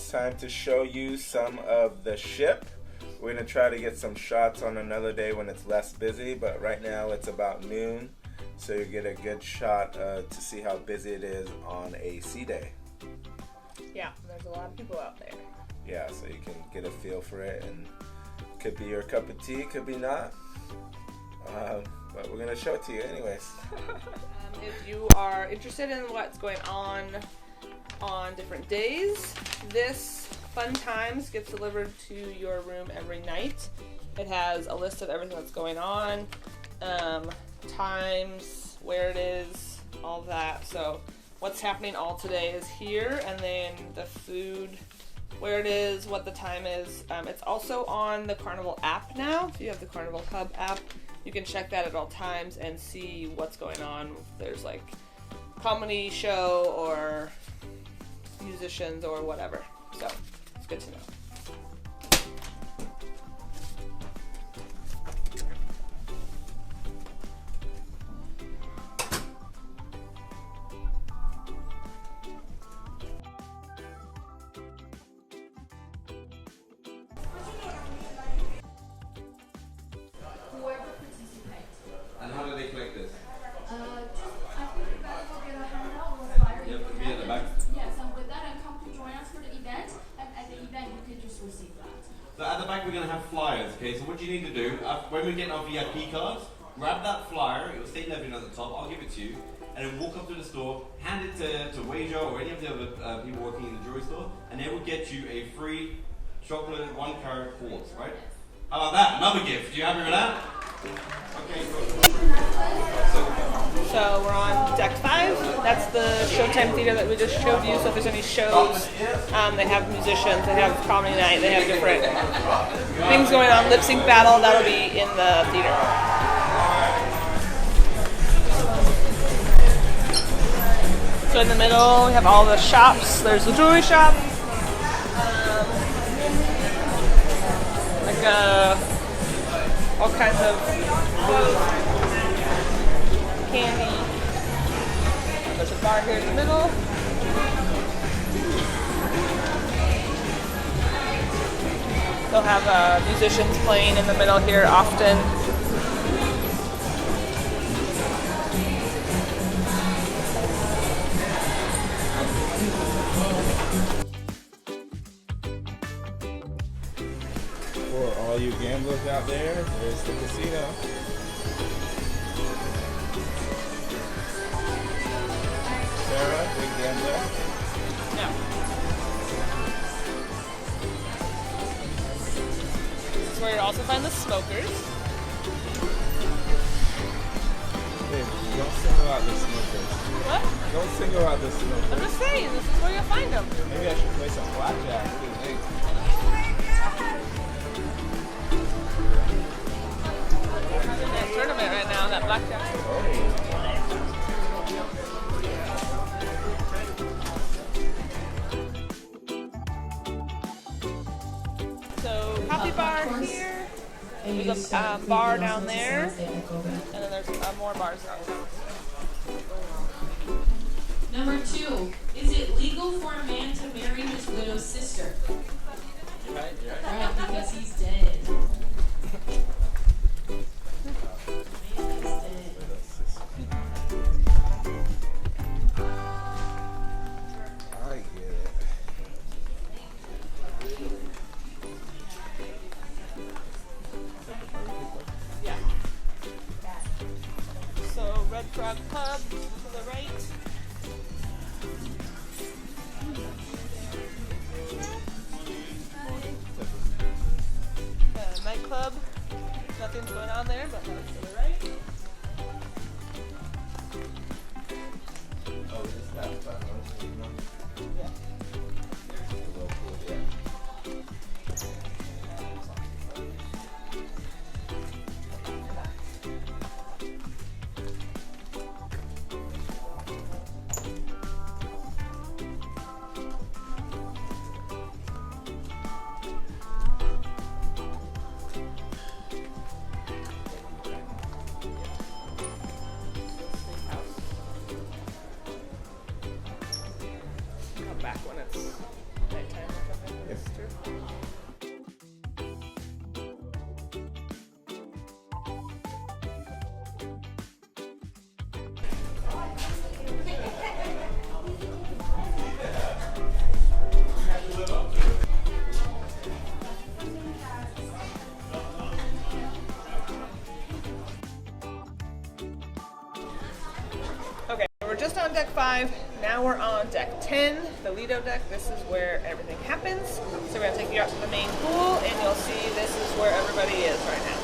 Time to show you some of the ship. We're going to try to get some shots on another day when it's less busy, but right now it's about noon, so you get a good shot to see how busy it is on a sea day. Yeah, there's a lot of people out there. Yeah, so you can get a feel for it, and it could be your cup of tea, could be not, but we're going to show it to you anyways. If you are interested in what's going on different days, this Fun Times gets delivered to your room every night. It has a list of everything that's going on, times, where it is, all that. So what's happening all today is here, and then the food, where it is, what the time is. It's also on the Carnival app now. If you have the Carnival Hub app, you can check that at all times and see what's going on. If there's like comedy show or musicians or whatever. So it's good to know. Whoever participates. And how do they collect this? I think you guys will get a handout or a flyer. Yep, it'll be at the back. Yes, and with that, and come to join us for the event. And at the event, you can just receive that. So at the back we're going to have flyers, okay? So what you need to do, when we get our VIP cards, grab that flyer, it will state everything at the top, I'll give it to you, and then walk up to the store, hand it to Wager or any of the other people working in the jewelry store, and they will get you a free chocolate 1-carat quartz, right? How about that? Another gift. You happy with that? Okay, So we're on deck 5. That's the Showtime theater that we just showed you. So if there's any shows, they have musicians, they have comedy night, they have different things going on. Lip sync battle, that'll be in the theater. So in the middle, we have all the shops. There's the jewelry shop. All kinds of food, candy. There's a bar here in the middle. They'll have musicians playing in the middle here often. For all you gamblers out there, there's the casino. Sarah, big gambler. Yeah. This is where you'll also find the smokers. Hey, don't sing about the smokers. What? Don't sing about the smokers. I'm just saying, this is where you'll find them. Maybe I should play some blackjack. What do you think? We're having a tournament right now, that blackjack. So, coffee bar here. There's a bar down there. And then there's more bars down there. Number 2, is it legal for a man to marry his widow's sister? Right, Right, because he's dead. I get it. Yeah. So, Red Frog Pub to the right. Nightclub. Nothing's going on there, but that's to the right. Oh, this last time, Yeah. just on deck 5. Now we're on deck 10, the Lido deck. This is where everything happens. So we're going to take you out to the main pool, and you'll see this is where everybody is right now.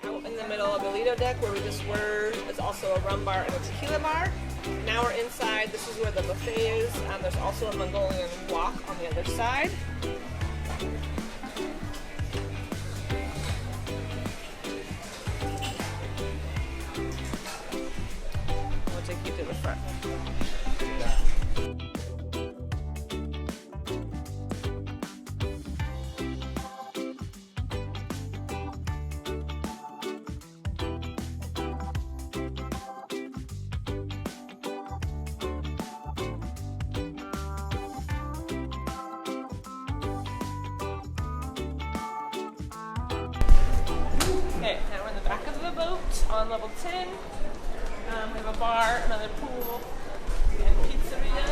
Out in the middle of the Lido deck where we just were, is also a rum bar and a tequila bar. Now we're inside. This is where the buffet is. There's also a Mongolian wok on the other side. We'll take you to the front. Okay, now we're in the back of the boat on level 10. We have a bar, another pool, and pizzeria.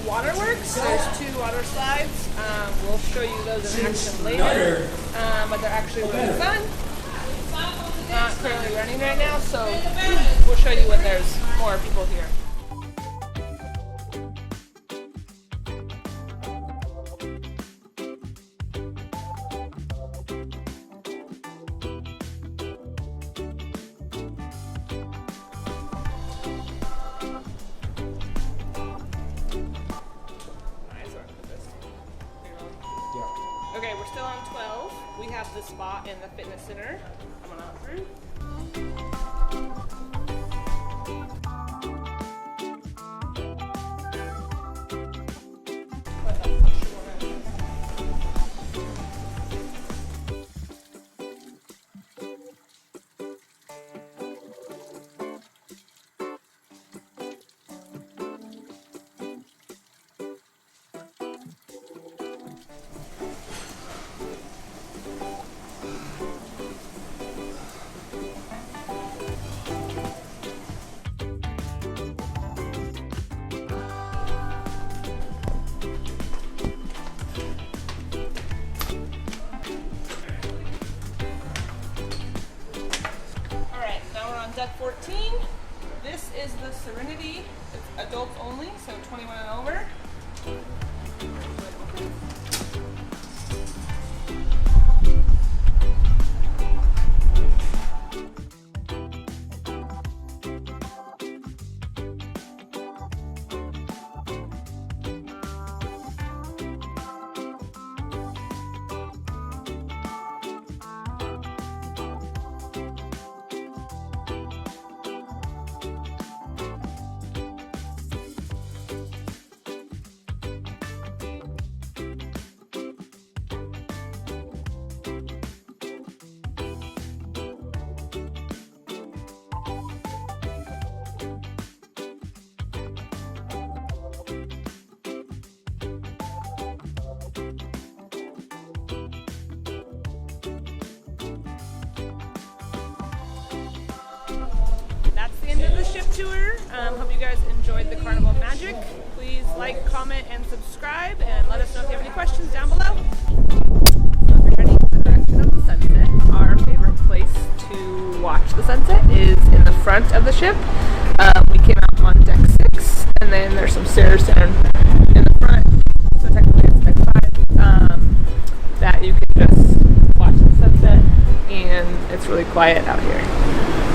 Waterworks. There's 2 water slides. We'll show you those in action later. But they're actually really fun. Not currently running right now, so we'll show you when there's more people here. Okay, we're still on 12. We have the spot in the fitness center. Come on out through. It's adults only, so 21 and over. That's the end of the ship tour. Hope you guys enjoyed the Carnival Magic. Please like, comment, and subscribe, and let us know if you have any questions down below. So if you're heading in the direction of the sunset, our favorite place to watch the sunset is in the front of the ship. We came out on deck 6, and then there's some stairs down in the front, so technically it's deck 5, that you can just watch the sunset, and it's really quiet out here.